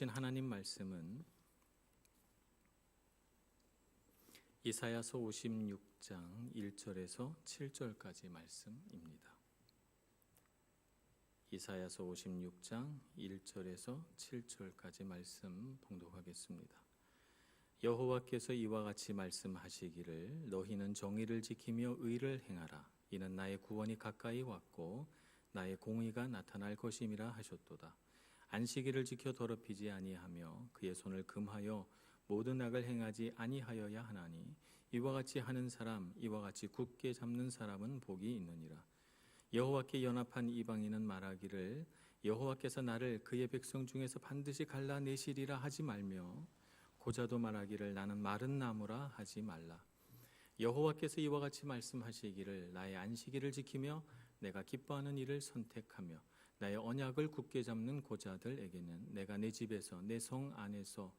주신 하나님 말씀은 이사야서 56장 1절에서 7절까지 말씀입니다. 이사야서 56장 1절에서 7절까지 말씀 봉독하겠습니다. 여호와께서 이와 같이 말씀하시기를 너희는 정의를 지키며 의를 행하라. 이는 나의 구원이 가까이 왔고 나의 공의가 나타날 것임이라 하셨도다. 안식일을 지켜 더럽히지 아니하며 그의 손을 금하여 모든 악을 행하지 아니하여야 하나니 이와 같이 하는 사람 이와 같이 굳게 잡는 사람은 복이 있느니라. 여호와께 연합한 이방인은 말하기를 여호와께서 나를 그의 백성 중에서 반드시 갈라내시리라 하지 말며 고자도 말하기를 나는 마른 나무라 하지 말라. 여호와께서 이와 같이 말씀하시기를 나의 안식일을 지키며 내가 기뻐하는 일을 선택하며 나의 언약을 굳게 잡는 고자들에게는 내가 내 집에서 내 성 안에서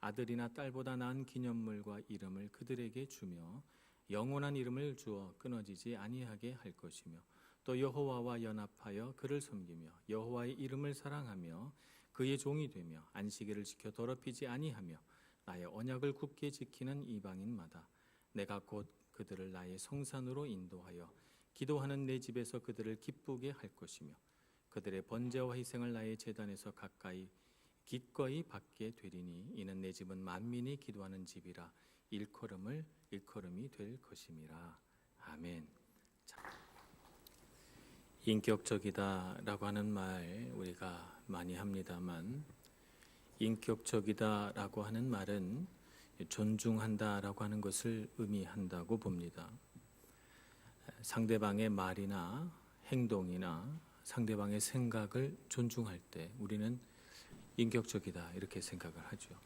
아들이나 딸보다 나은 기념물과 이름을 그들에게 주며 영원한 이름을 주어 끊어지지 아니하게 할 것이며 또 여호와와 연합하여 그를 섬기며 여호와의 이름을 사랑하며 그의 종이 되며 안식일을 지켜 더럽히지 아니하며 나의 언약을 굳게 지키는 이방인마다 내가 곧 그들을 나의 성산으로 인도하여 기도하는 내 집에서 그들을 기쁘게 할 것이며 그들의 번제와 희생을 나의 제단에서 기꺼이 받게 되리니 이는 내 집은 만민이 기도하는 집이라 일컬음이 될 것임이라. 아멘. 인격적이다라고 하는 말 우리가 많이 합니다만 인격적이다라고 하는 말은 존중한다라고 하는 것을 의미한다고 봅니다. 상대방의 말이나 행동이나 상대방의 생각을 존중할 때 우리는 인격적이다 이렇게 생각을 하죠.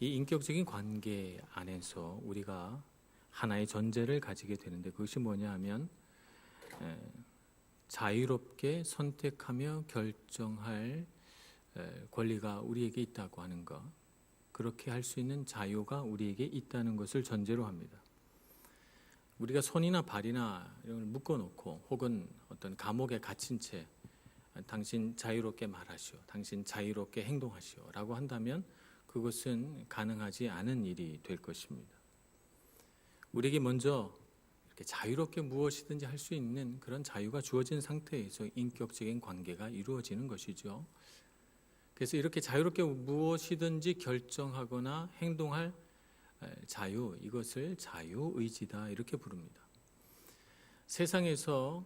이 인격적인 관계 안에서 우리가 하나의 전제를 가지게 되는데 그것이 뭐냐 하면 자유롭게 선택하며 결정할 권리가 우리에게 있다고 하는 것, 그렇게 할 수 있는 자유가 우리에게 있다는 것을 전제로 합니다. 우리가 손이나 발이나 이런 걸 묶어놓고 혹은 어떤 감옥에 갇힌 채 당신 자유롭게 말하시오, 당신 자유롭게 행동하시오 라고 한다면 그것은 가능하지 않은 일이 될 것입니다. 우리에게 먼저 이렇게 자유롭게 무엇이든지 할 수 있는 그런 자유가 주어진 상태에서 인격적인 관계가 이루어지는 것이죠. 그래서 이렇게 자유롭게 무엇이든지 결정하거나 행동할 자유, 이것을 자유의지다 이렇게 부릅니다. 세상에서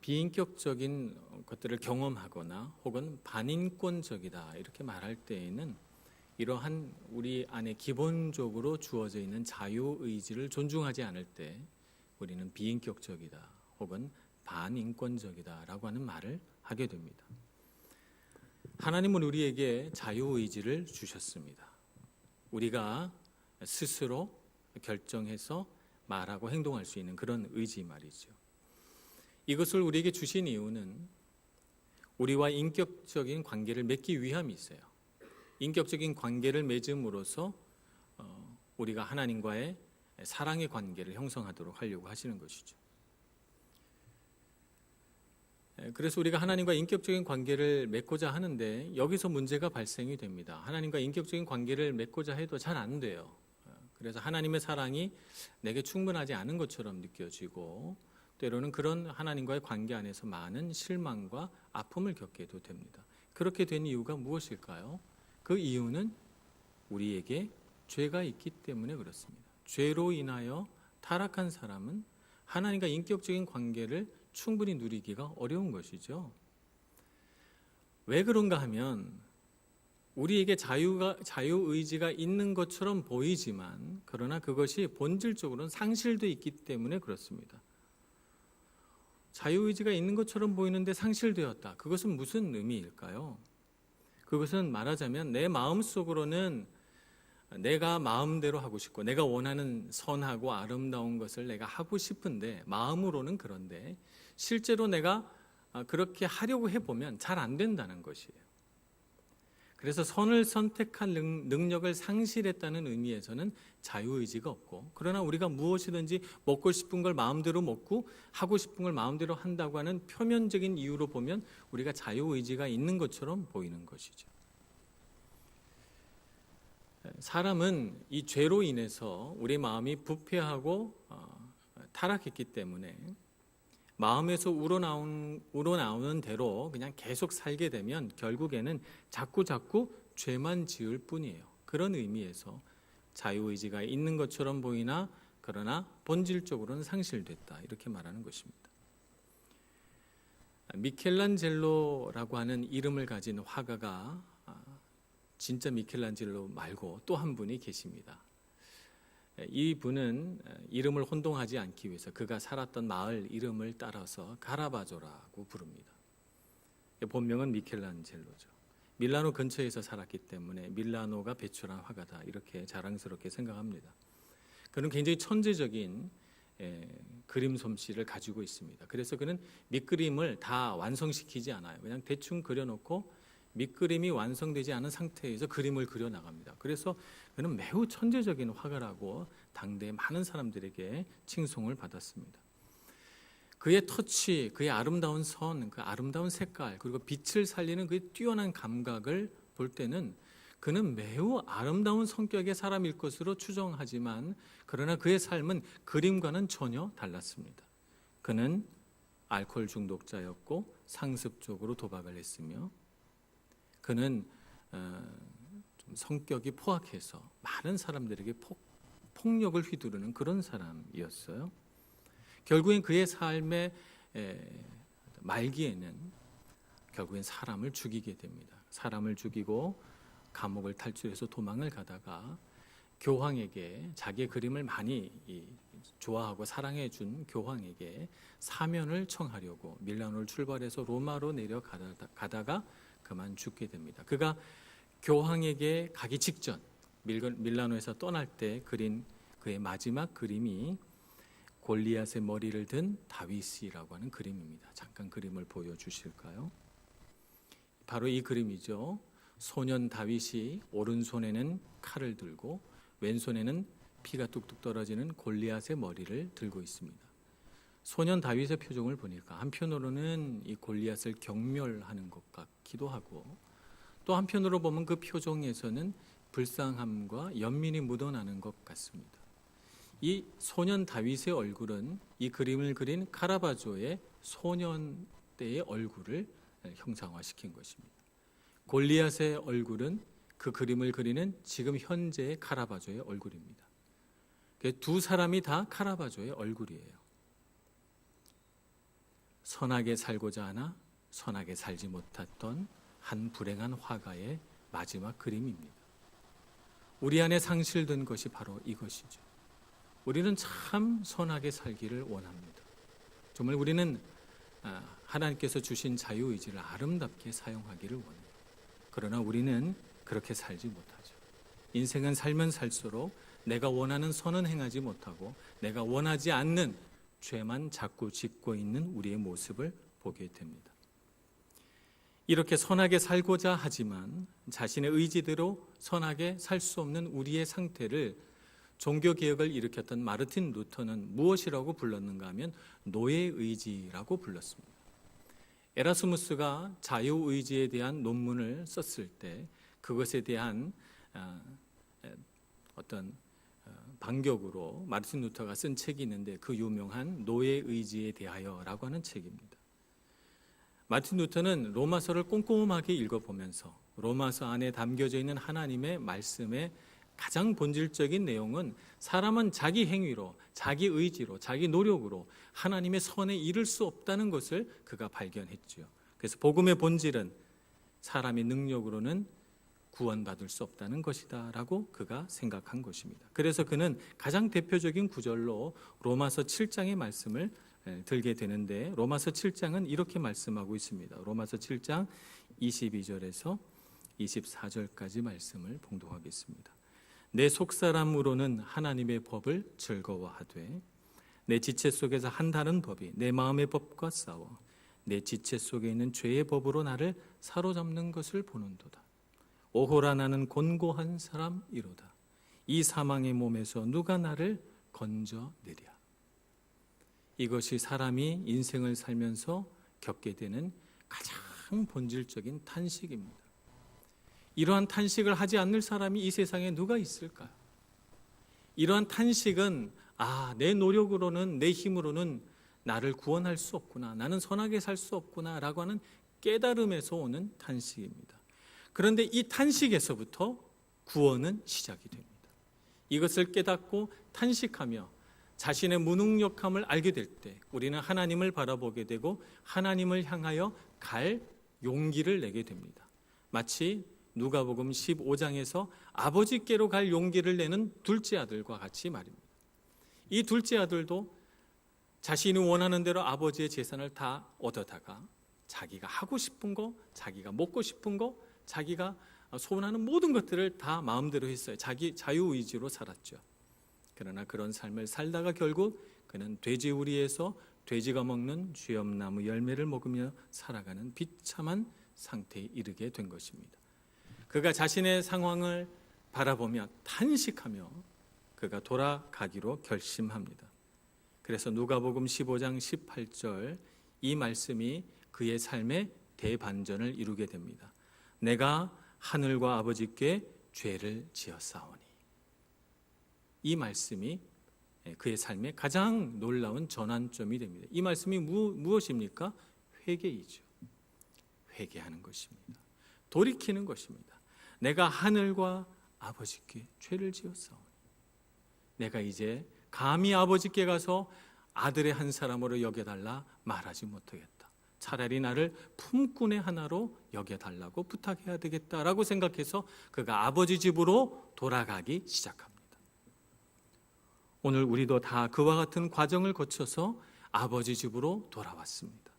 비인격적인 것들을 경험하거나 혹은 반인권적이다 이렇게 말할 때에는 이러한 우리 안에 기본적으로 주어져 있는 자유의지를 존중하지 않을 때 우리는 비인격적이다 혹은 반인권적이다 라고 하는 말을 하게 됩니다. 하나님은 우리에게 자유의지를 주셨습니다. 우리가 스스로 결정해서 말하고 행동할 수 있는 그런 의지 말이죠. 이것을 우리에게 주신 이유는 우리와 인격적인 관계를 맺기 위함이 있어요. 인격적인 관계를 맺음으로써 우리가 하나님과의 사랑의 관계를 형성하도록 하려고 하시는 것이죠. 그래서 우리가 하나님과 인격적인 관계를 맺고자 하는데 여기서 문제가 발생이 됩니다. 하나님과 인격적인 관계를 맺고자 해도 잘 안 돼요. 그래서 하나님의 사랑이 내게 충분하지 않은 것처럼 느껴지고 때로는 그런 하나님과의 관계 안에서 많은 실망과 아픔을 겪게도 됩니다. 그렇게 된 이유가 무엇일까요? 그 이유는 우리에게 죄가 있기 때문에 그렇습니다. 죄로 인하여 타락한 사람은 하나님과 인격적인 관계를 충분히 누리기가 어려운 것이죠. 왜 그런가 하면 우리에게 자유의지가 있는 것처럼 보이지만 그러나 그것이 본질적으로는 상실되어 있기 때문에 그렇습니다. 자유의지가 있는 것처럼 보이는데 상실되었다. 그것은 무슨 의미일까요? 그것은 말하자면 내 마음속으로는 내가 마음대로 하고 싶고 내가 원하는 선하고 아름다운 것을 내가 하고 싶은데 마음으로는 그런데 실제로 내가 그렇게 하려고 해보면 잘 안 된다는 것이에요. 그래서 선을 선택한 능력을 상실했다는 의미에서는 자유의지가 없고 그러나 우리가 무엇이든지 먹고 싶은 걸 마음대로 먹고 하고 싶은 걸 마음대로 한다고 하는 표면적인 이유로 보면 우리가 자유의지가 있는 것처럼 보이는 것이죠. 사람은 이 죄로 인해서 우리 마음이 부패하고 타락했기 때문에 마음에서 우러나오는 대로 그냥 계속 살게 되면 결국에는 자꾸 죄만 지을 뿐이에요. 그런 의미에서 자유의지가 있는 것처럼 보이나 그러나 본질적으로는 상실됐다, 이렇게 말하는 것입니다. 미켈란젤로라고 하는 이름을 가진 화가가 진짜 미켈란젤로 말고 또 한 분이 계십니다. 이 분은 이름을 혼동하지 않기 위해서 그가 살았던 마을 이름을 따라서 카라바조라고 부릅니다. 본명은 미켈란젤로죠. 밀라노 근처에서 살았기 때문에 밀라노가 배출한 화가다, 이렇게 자랑스럽게 생각합니다. 그는 굉장히 천재적인 그림 솜씨를 가지고 있습니다. 그래서 그는 밑그림을 다 완성시키지 않아요. 그냥 대충 그려놓고 밑그림이 완성되지 않은 상태에서 그림을 그려 나갑니다. 그래서 그는 매우 천재적인 화가라고 당대 많은 사람들에게 칭송을 받았습니다. 그의 터치, 그의 아름다운 선, 그 아름다운 색깔, 그리고 빛을 살리는 그의 뛰어난 감각을 볼 때는 그는 매우 아름다운 성격의 사람일 것으로 추정하지만 그러나 그의 삶은 그림과는 전혀 달랐습니다. 그는 알코올 중독자였고 상습적으로 도박을 했으며 그는 좀 성격이 포악해서 많은 사람들에게 폭력을 휘두르는 그런 사람이었어요. 결국엔 그의 삶의 말기에는 결국엔 사람을 죽이게 됩니다. 사람을 죽이고 감옥을 탈출해서 도망을 가다가 교황에게, 자기의 그림을 많이 좋아하고 사랑해 준 교황에게 사면을 청하려고 밀라노를 출발해서 로마로 내려가다가 그만 죽게 됩니다. 그가 교황에게 가기 직전 밀라노에서 떠날 때 그린 그의 마지막 그림이 골리앗의 머리를 든 다윗이라고 하는 그림입니다. 잠깐 그림을 보여주실까요? 바로 이 그림이죠. 소년 다윗이 오른손에는 칼을 들고 왼손에는 피가 뚝뚝 떨어지는 골리앗의 머리를 들고 있습니다. 소년 다윗의 표정을 보니까 한편으로는 이 골리앗을 경멸하는 것 같기도 하고 또 한편으로 보면 그 표정에서는 불쌍함과 연민이 묻어나는 것 같습니다. 이 소년 다윗의 얼굴은 이 그림을 그린 카라바조의 소년 때의 얼굴을 형상화시킨 것입니다. 골리앗의 얼굴은 그 그림을 그리는 지금 현재의 카라바조의 얼굴입니다. 두 사람이 다 카라바조의 얼굴이에요. 선하게 살고자 하나 선하게 살지 못했던 한 불행한 화가의 마지막 그림입니다. 우리 안에 상실된 것이 바로 이것이죠. 우리는 참 선하게 살기를 원합니다. 정말 우리는 하나님께서 주신 자유의지를 아름답게 사용하기를 원해요. 그러나 우리는 그렇게 살지 못하죠. 인생은 살면 살수록 내가 원하는 선은 행하지 못하고 내가 원하지 않는 죄만 자꾸 짓고 있는 우리의 모습을 보게 됩니다. 이렇게 선하게 살고자 하지만 자신의 의지대로 선하게 살 수 없는 우리의 상태를 종교개혁을 일으켰던 마르틴 루터는 무엇이라고 불렀는가 하면 노예의지라고 불렀습니다. 에라스무스가 자유의지에 대한 논문을 썼을 때 그것에 대한 어떤 반격으로 마르틴 루터가 쓴 책이 있는데 그 유명한 노예의지에 대하여라고 하는 책입니다. 마르틴 루터는 로마서를 꼼꼼하게 읽어보면서 로마서 안에 담겨져 있는 하나님의 말씀의 가장 본질적인 내용은 사람은 자기 행위로, 자기 의지로, 자기 노력으로 하나님의 선에 이를 수 없다는 것을 그가 발견했죠. 그래서 복음의 본질은 사람의 능력으로는 구원받을 수 없다는 것이다 라고 그가 생각한 것입니다. 그래서 그는 가장 대표적인 구절로 로마서 7장의 말씀을 들게 되는데 로마서 7장은 이렇게 말씀하고 있습니다. 로마서 7장 22절에서 24절까지 말씀을 봉독하겠습니다. 내 속사람으로는 하나님의 법을 즐거워하되 내 지체 속에서 한 다른 법이 내 마음의 법과 싸워 내 지체 속에 있는 죄의 법으로 나를 사로잡는 것을 보는도다. 오호라 나는 곤고한 사람이로다. 이 사망의 몸에서 누가 나를 건져내랴. 이것이 사람이 인생을 살면서 겪게 되는 가장 본질적인 탄식입니다. 이러한 탄식을 하지 않는 사람이 이 세상에 누가 있을까요? 이러한 탄식은 내 노력으로는, 내 힘으로는 나를 구원할 수 없구나, 나는 선하게 살 수 없구나 라고 하는 깨달음에서 오는 탄식입니다. 그런데 이 탄식에서부터 구원은 시작이 됩니다. 이것을 깨닫고 탄식하며 자신의 무능력함을 알게 될 때 우리는 하나님을 바라보게 되고 하나님을 향하여 갈 용기를 내게 됩니다. 마치 누가복음 15장에서 아버지께로 갈 용기를 내는 둘째 아들과 같이 말입니다. 이 둘째 아들도 자신이 원하는 대로 아버지의 재산을 다 얻어다가 자기가 하고 싶은 거, 자기가 먹고 싶은 거, 자기가 소원하는 모든 것들을 다 마음대로 했어요. 자기 자유의지로 살았죠. 그러나 그런 삶을 살다가 결국 그는 돼지우리에서 돼지가 먹는 쥐엄나무 열매를 먹으며 살아가는 비참한 상태에 이르게 된 것입니다. 그가 자신의 상황을 바라보며 탄식하며 그가 돌아가기로 결심합니다. 그래서 누가복음 15장 18절 이 말씀이 그의 삶의 대반전을 이루게 됩니다. 내가 하늘과 아버지께 죄를 지었사오니. 이 말씀이 그의 삶의 가장 놀라운 전환점이 됩니다. 이 말씀이 무엇입니까? 회개이죠. 회개하는 것입니다. 돌이키는 것입니다. 내가 하늘과 아버지께 죄를 지었사오니 내가 이제 감히 아버지께 가서 아들의 한 사람으로 여겨달라 말하지 못하겠다. 차라리 나를 품꾼의 하나로 여겨달라고 부탁해야 되겠다라고 생각해서 그가 아버지 집으로 돌아가기 시작합니다. 오늘 우리도 다 그와 같은 과정을 거쳐서 아버지 집으로 돌아왔습니다.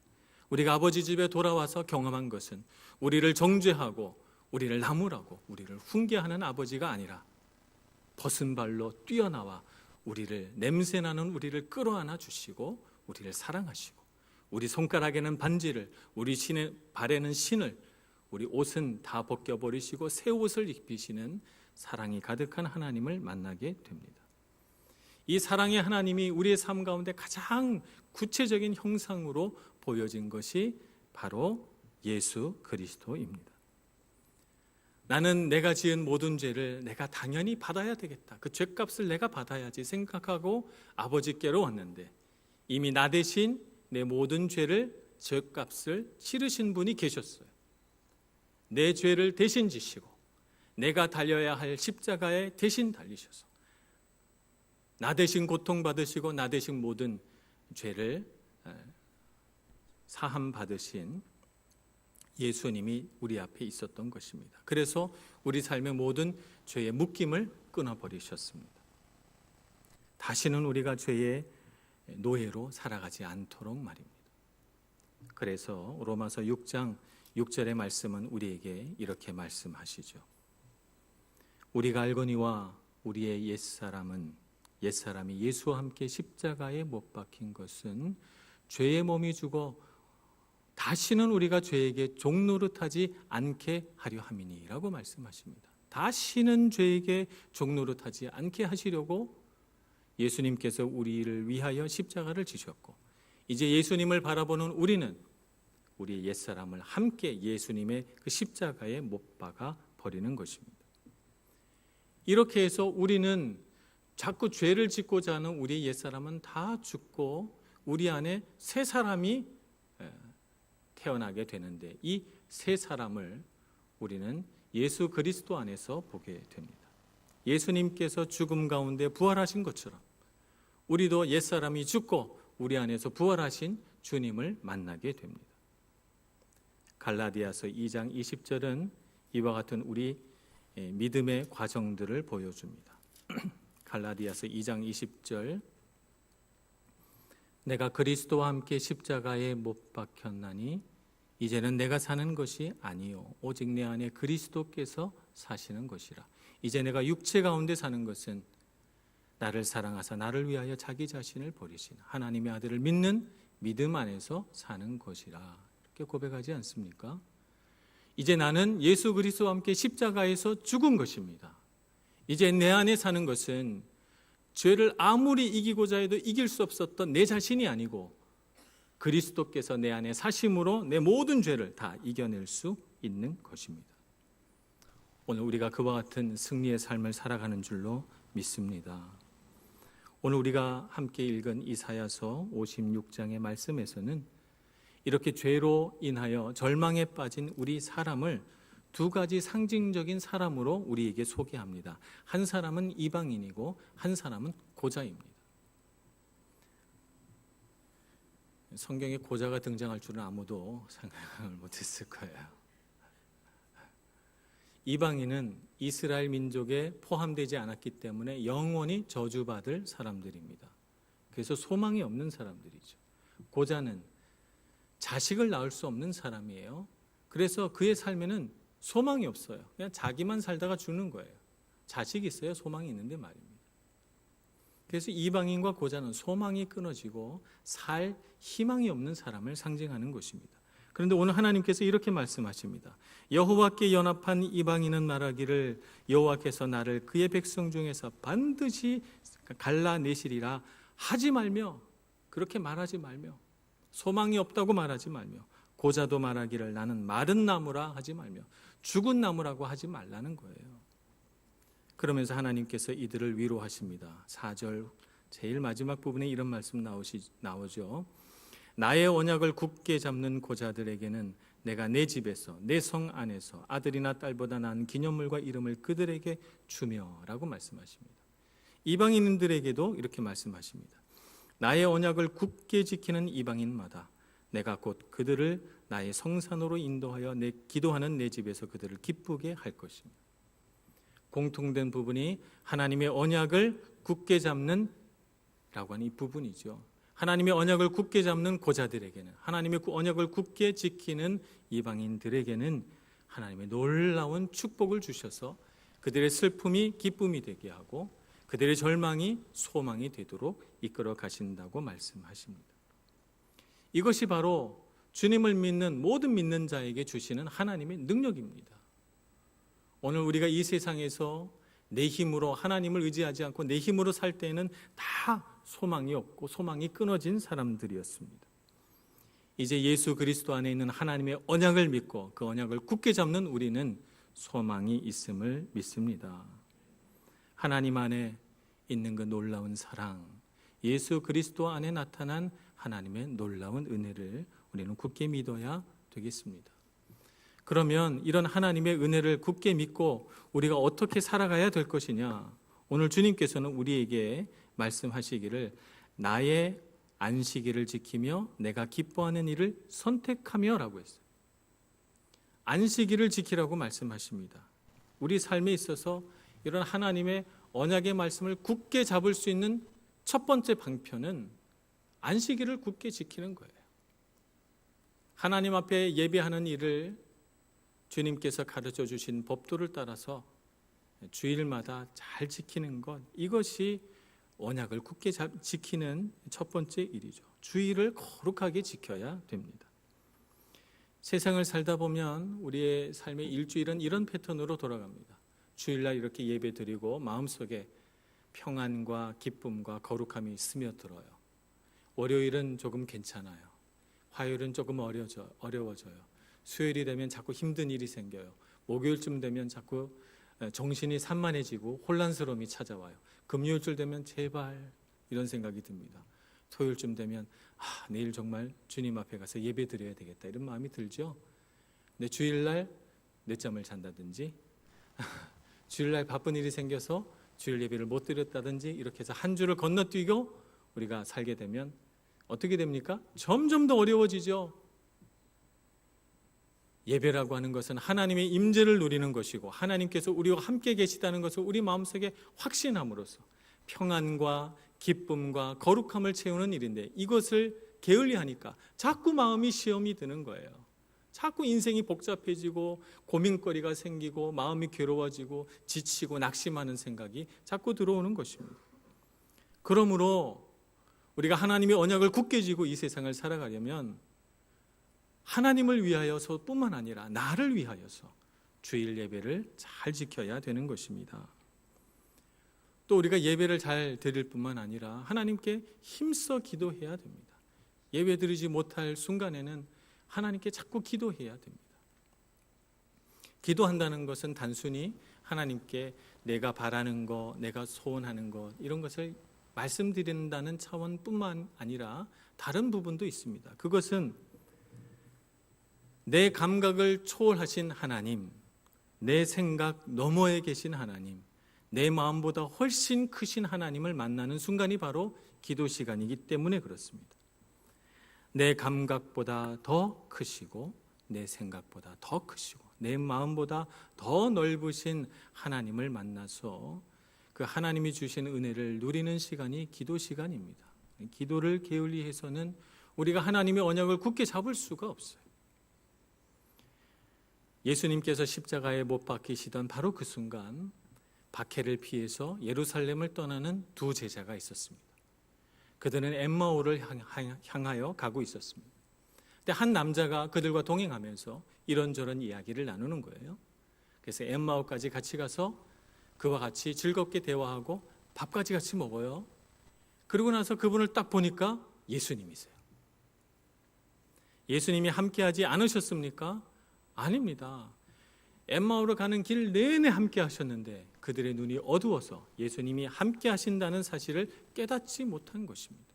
우리가 아버지 집에 돌아와서 경험한 것은 우리를 정죄하고 우리를 나무라고 우리를 훈계하는 아버지가 아니라 벗은 발로 뛰어나와 우리를 냄새나는 우리를 끌어안아 주시고 우리를 사랑하시고 우리 손가락에는 반지를, 우리 발에는 신을, 우리 옷은 다 벗겨버리시고 새 옷을 입히시는 사랑이 가득한 하나님을 만나게 됩니다. 이 사랑의 하나님이 우리의 삶 가운데 가장 구체적인 형상으로 보여진 것이 바로 예수 그리스도입니다. 나는 내가 지은 모든 죄를 내가 당연히 받아야 되겠다. 그 죄값을 내가 받아야지 생각하고 아버지께로 왔는데 이미 나 대신 내 모든 죄값을 치르신 분이 계셨어요. 내 죄를 대신 지시고 내가 달려야 할 십자가에 대신 달리셔서 나 대신 고통받으시고 나 대신 모든 죄를 사함 받으신 예수님이 우리 앞에 있었던 것입니다. 그래서 우리 삶의 모든 죄의 묶임을 끊어버리셨습니다. 다시는 우리가 죄의 노예로 살아가지 않도록 말입니다. 그래서 로마서 6장 6절의 말씀은 우리에게 이렇게 말씀하시죠. 우리가 알거니와 우리의 옛사람이 예수와 함께 십자가에 못 박힌 것은 죄의 몸이 죽어 다시는 우리가 죄에게 종노릇하지 않게 하려 함이니라고 말씀하십니다. 다시는 죄에게 종노릇하지 않게 하시려고 예수님께서 우리를 위하여 십자가를 지셨고 이제 예수님을 바라보는 우리는 우리의 옛사람을 함께 예수님의 그 십자가에 못 박아 버리는 것입니다. 이렇게 해서 우리는 자꾸 죄를 짓고자 하는 우리의 옛사람은 다 죽고 우리 안에 새 사람이 태어나게 되는데 이 새 사람을 우리는 예수 그리스도 안에서 보게 됩니다. 예수님께서 죽음 가운데 부활하신 것처럼 우리도 옛사람이 죽고 우리 안에서 부활하신 주님을 만나게 됩니다. 갈라디아서 2장 20절은 이와 같은 우리 믿음의 과정들을 보여줍니다. 갈라디아서 2장 20절 내가 그리스도와 함께 십자가에 못 박혔나니 이제는 내가 사는 것이 아니요 오직 내 안에 그리스도께서 사시는 것이라. 이제 내가 육체 가운데 사는 것은 나를 사랑하사 나를 위하여 자기 자신을 버리신 하나님의 아들을 믿는 믿음 안에서 사는 것이라. 이렇게 고백하지 않습니까? 이제 나는 예수 그리스도와 함께 십자가에서 죽은 것입니다. 이제 내 안에 사는 것은 죄를 아무리 이기고자 해도 이길 수 없었던 내 자신이 아니고 그리스도께서 내 안에 사심으로 내 모든 죄를 다 이겨낼 수 있는 것입니다. 오늘 우리가 그와 같은 승리의 삶을 살아가는 줄로 믿습니다. 오늘 우리가 함께 읽은 이사야서 56장의 말씀에서는 이렇게 죄로 인하여 절망에 빠진 우리 사람을 두 가지 상징적인 사람으로 우리에게 소개합니다. 한 사람은 이방인이고 한 사람은 고자입니다. 성경에 고자가 등장할 줄은 아무도 생각을 못했을 거예요. 이방인은 이스라엘 민족에 포함되지 않았기 때문에 영원히 저주받을 사람들입니다. 그래서 소망이 없는 사람들이죠. 고자는 자식을 낳을 수 없는 사람이에요. 그래서 그의 삶에는 소망이 없어요. 그냥 자기만 살다가 죽는 거예요. 자식이 있어야 소망이 있는데 말입니다. 그래서 이방인과 고자는 소망이 끊어지고 살 희망이 없는 사람을 상징하는 것입니다. 그런데 오늘 하나님께서 이렇게 말씀하십니다. 여호와께 연합한 이방인은 말하기를 여호와께서 나를 그의 백성 중에서 반드시 갈라내시리라 하지 말며, 그렇게 말하지 말며, 소망이 없다고 말하지 말며, 고자도 말하기를 나는 마른 나무라 하지 말며 죽은 나무라고 하지 말라는 거예요. 그러면서 하나님께서 이들을 위로하십니다. 4절 제일 마지막 부분에 이런 말씀 나오죠. 나의 언약을 굳게 잡는 고자들에게는 내가 내 집에서 내 성 안에서 아들이나 딸보다 나은 기념물과 이름을 그들에게 주며 라고 말씀하십니다. 이방인들에게도 이렇게 말씀하십니다. 나의 언약을 굳게 지키는 이방인마다 내가 곧 그들을 나의 성산으로 인도하여 내 기도하는 내 집에서 그들을 기쁘게 할 것입니다. 공통된 부분이 하나님의 언약을 굳게 잡는 라고 하는 이 부분이죠. 하나님의 언약을 굳게 잡는 고자들에게는, 하나님의 언약을 굳게 지키는 이방인들에게는 하나님의 놀라운 축복을 주셔서 그들의 슬픔이 기쁨이 되게 하고 그들의 절망이 소망이 되도록 이끌어 가신다고 말씀하십니다. 이것이 바로 주님을 믿는 모든 믿는 자에게 주시는 하나님의 능력입니다. 오늘 우리가 이 세상에서 내 힘으로 하나님을 의지하지 않고 내 힘으로 살 때에는 다 소망이 없고 소망이 끊어진 사람들이었습니다. 이제 예수 그리스도 안에 있는 하나님의 언약을 믿고 그 언약을 굳게 잡는 우리는 소망이 있음을 믿습니다. 하나님 안에 있는 그 놀라운 사랑, 예수 그리스도 안에 나타난 하나님의 놀라운 은혜를 우리는 굳게 믿어야 되겠습니다. 그러면 이런 하나님의 은혜를 굳게 믿고 우리가 어떻게 살아가야 될 것이냐? 오늘 주님께서는 우리에게 말씀하시기를 나의 안식일을 지키며 내가 기뻐하는 일을 선택하며 라고 했어요. 안식일을 지키라고 말씀하십니다. 우리 삶에 있어서 이런 하나님의 언약의 말씀을 굳게 잡을 수 있는 첫 번째 방편은 안식일을 굳게 지키는 거예요. 하나님 앞에 예배하는 일을 주님께서 가르쳐 주신 법도를 따라서 주일마다 잘 지키는 것, 이것이 언약을 굳게 지키는 첫 번째 일이죠. 주일을 거룩하게 지켜야 됩니다. 세상을 살다 보면 우리의 삶의 일주일은 이런 패턴으로 돌아갑니다. 주일날 이렇게 예배 드리고 마음속에 평안과 기쁨과 거룩함이 스며들어요. 월요일은 조금 괜찮아요. 화요일은 조금 어려워져요. 수요일이 되면 자꾸 힘든 일이 생겨요. 목요일쯤 되면 자꾸 정신이 산만해지고 혼란스러움이 찾아와요. 금요일쯤 되면 제발 이런 생각이 듭니다. 토요일쯤 되면 내일 정말 주님 앞에 가서 예배 드려야 되겠다 이런 마음이 들죠. 근데 주일날 늦잠을 잔다든지 주일날 바쁜 일이 생겨서 주일 예배를 못 드렸다든지 이렇게 해서 한 주를 건너뛰고 우리가 살게 되면 어떻게 됩니까? 점점 더 어려워지죠. 예배라고 하는 것은 하나님의 임재를 누리는 것이고 하나님께서 우리와 함께 계시다는 것을 우리 마음속에 확신함으로써 평안과 기쁨과 거룩함을 채우는 일인데 이것을 게을리하니까 자꾸 마음이 시험이 드는 거예요. 자꾸 인생이 복잡해지고 고민거리가 생기고 마음이 괴로워지고 지치고 낙심하는 생각이 자꾸 들어오는 것입니다. 그러므로 우리가 하나님의 언약을 굳게 쥐고 이 세상을 살아가려면 하나님을 위하여서 뿐만 아니라 나를 위하여서 주일 예배를 잘 지켜야 되는 것입니다. 또 우리가 예배를 잘 드릴 뿐만 아니라 하나님께 힘써 기도해야 됩니다. 예배 드리지 못할 순간에는 하나님께 자꾸 기도해야 됩니다. 기도한다는 것은 단순히 하나님께 내가 바라는 것, 내가 소원하는 것 이런 것을 말씀드린다는 차원뿐만 아니라 다른 부분도 있습니다. 그것은 내 감각을 초월하신 하나님, 내 생각 너머에 계신 하나님, 내 마음보다 훨씬 크신 하나님을 만나는 순간이 바로 기도 시간이기 때문에 그렇습니다. 내 감각보다 더 크시고 내 생각보다 더 크시고 내 마음보다 더 넓으신 하나님을 만나서 그 하나님이 주신 은혜를 누리는 시간이 기도 시간입니다. 기도를 게을리해서는 우리가 하나님의 언약을 굳게 잡을 수가 없어요. 예수님께서 십자가에 못 박히시던 바로 그 순간 박해를 피해서 예루살렘을 떠나는 두 제자가 있었습니다. 그들은 엠마오를 향하여 가고 있었습니다. 근데 한 남자가 그들과 동행하면서 이런저런 이야기를 나누는 거예요. 그래서 엠마오까지 같이 가서 그와 같이 즐겁게 대화하고 밥까지 같이 먹어요. 그러고 나서 그분을 딱 보니까 예수님이세요. 예수님이 함께하지 않으셨습니까? 아닙니다. 엠마오로 가는 길 내내 함께 하셨는데 그들의 눈이 어두워서 예수님이 함께 하신다는 사실을 깨닫지 못한 것입니다.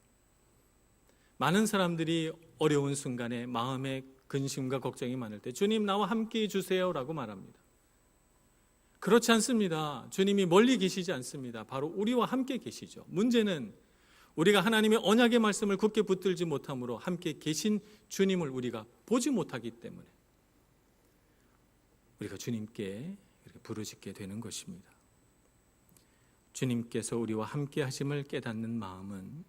많은 사람들이 어려운 순간에 마음에 근심과 걱정이 많을 때 주님 나와 함께 해주세요 라고 말합니다. 그렇지 않습니다. 주님이 멀리 계시지 않습니다. 바로 우리와 함께 계시죠. 문제는 우리가 하나님의 언약의 말씀을 굳게 붙들지 못함으로 함께 계신 주님을 우리가 보지 못하기 때문에 우리가 주님께 이렇게 부르짖게 되는 것입니다. 주님께서 우리와 함께 하심을 깨닫는 마음은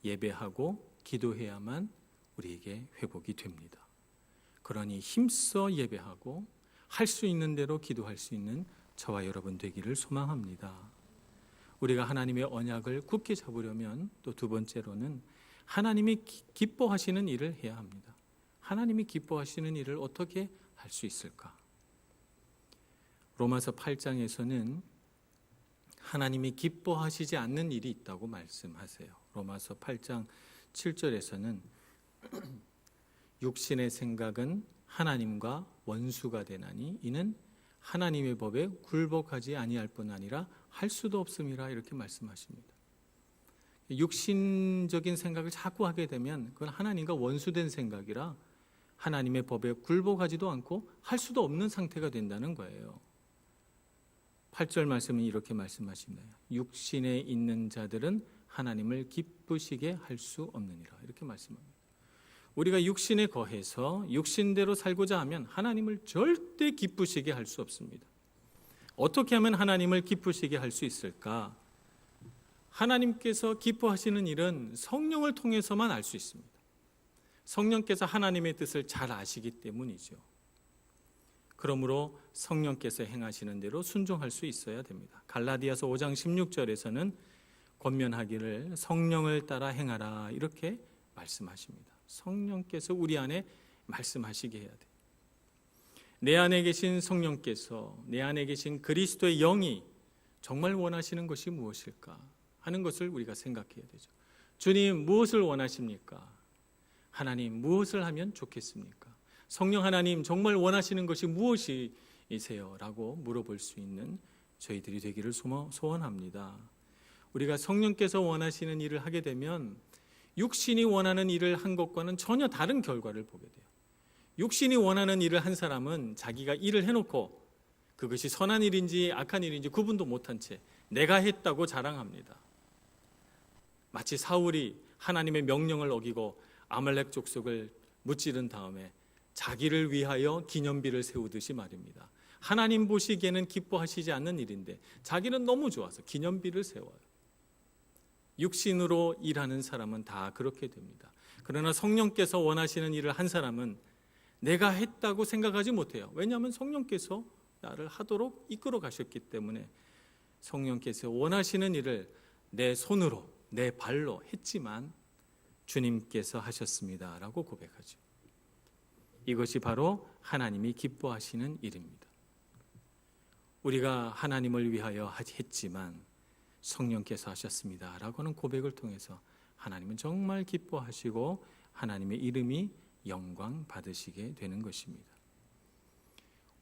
예배하고 기도해야만 우리에게 회복이 됩니다. 그러니 힘써 예배하고 할 수 있는 대로 기도할 수 있는 저와 여러분 되기를 소망합니다. 우리가 하나님의 언약을 굳게 잡으려면 또 두 번째로는 하나님이 기뻐하시는 일을 해야 합니다. 하나님이 기뻐하시는 일을 어떻게 할 수 있을까? 로마서 8장에서는 하나님이 기뻐하시지 않는 일이 있다고 말씀하세요. 로마서 8장 7절에서는 육신의 생각은 하나님과 원수가 되나니 이는 하나님의 법에 굴복하지 아니할 뿐 아니라 할 수도 없음이라 이렇게 말씀하십니다. 육신적인 생각을 자꾸 하게 되면 그건 하나님과 원수된 생각이라 하나님의 법에 굴복하지도 않고 할 수도 없는 상태가 된다는 거예요. 8절 말씀은 이렇게 말씀하십니다. 육신에 있는 자들은 하나님을 기쁘시게 할 수 없느니라 이렇게 말씀합니다. 우리가 육신에 거해서 육신대로 살고자 하면 하나님을 절대 기쁘시게 할 수 없습니다. 어떻게 하면 하나님을 기쁘시게 할 수 있을까? 하나님께서 기뻐하시는 일은 성령을 통해서만 알 수 있습니다. 성령께서 하나님의 뜻을 잘 아시기 때문이죠. 그러므로 성령께서 행하시는 대로 순종할 수 있어야 됩니다. 갈라디아서 5장 16절에서는 권면하기를 성령을 따라 행하라 이렇게 말씀하십니다. 성령께서 우리 안에 말씀하시게 해야 돼요. 내 안에 계신 성령께서 내 안에 계신 그리스도의 영이 정말 원하시는 것이 무엇일까 하는 것을 우리가 생각해야 되죠. 주님 무엇을 원하십니까? 하나님 무엇을 하면 좋겠습니까? 성령 하나님 정말 원하시는 것이 무엇이세요? 라고 물어볼 수 있는 저희들이 되기를 소원합니다. 우리가 성령께서 원하시는 일을 하게 되면 육신이 원하는 일을 한 것과는 전혀 다른 결과를 보게 돼요. 육신이 원하는 일을 한 사람은 자기가 일을 해놓고 그것이 선한 일인지 악한 일인지 구분도 못한 채 내가 했다고 자랑합니다. 마치 사울이 하나님의 명령을 어기고 아말렉 족속을 무찌른 다음에 자기를 위하여 기념비를 세우듯이 말입니다. 하나님 보시기에는 기뻐하시지 않는 일인데 자기는 너무 좋아서 기념비를 세워요. 육신으로 일하는 사람은 다 그렇게 됩니다. 그러나 성령께서 원하시는 일을 한 사람은 내가 했다고 생각하지 못해요. 왜냐하면 성령께서 나를 하도록 이끌어 가셨기 때문에 성령께서 원하시는 일을 내 손으로 내 발로 했지만 주님께서 하셨습니다 라고 고백하죠. 이것이 바로 하나님이 기뻐하시는 일입니다. 우리가 하나님을 위하여 했지만 성령께서 하셨습니다 라고는 고백을 통해서 하나님은 정말 기뻐하시고 하나님의 이름이 영광 받으시게 되는 것입니다.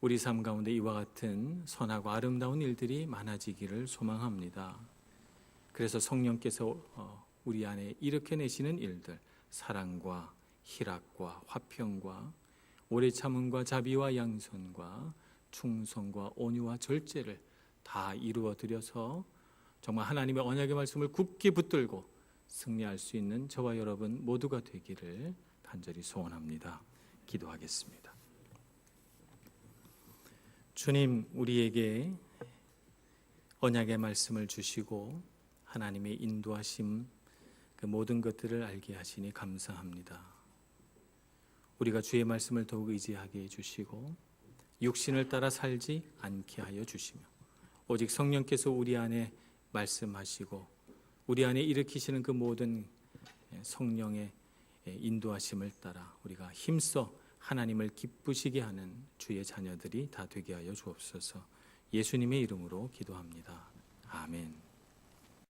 우리 삶 가운데 이와 같은 선하고 아름다운 일들이 많아지기를 소망합니다. 그래서 성령께서 우리 안에 일으켜내시는 일들, 사랑과 희락과 화평과 오래 참음과 자비와 양선과 충성과 온유와 절제를 다 이루어 드려서 정말 하나님의 언약의 말씀을 굳게 붙들고 승리할 수 있는 저와 여러분 모두가 되기를 간절히 소원합니다. 기도하겠습니다. 주님, 우리에게 언약의 말씀을 주시고 하나님의 인도하심 그 모든 것들을 알게 하시니 감사합니다. 우리가 주의 말씀을 더욱 의지하게 해주시고 육신을 따라 살지 않게 하여 주시며 오직 성령께서 우리 안에 말씀하시고 우리 안에 일으키시는 그 모든 성령의 인도하심을 따라 우리가 힘써 하나님을 기쁘시게 하는 주의 자녀들이 다 되게 하여 주옵소서. 예수님의 이름으로 기도합니다. 아멘.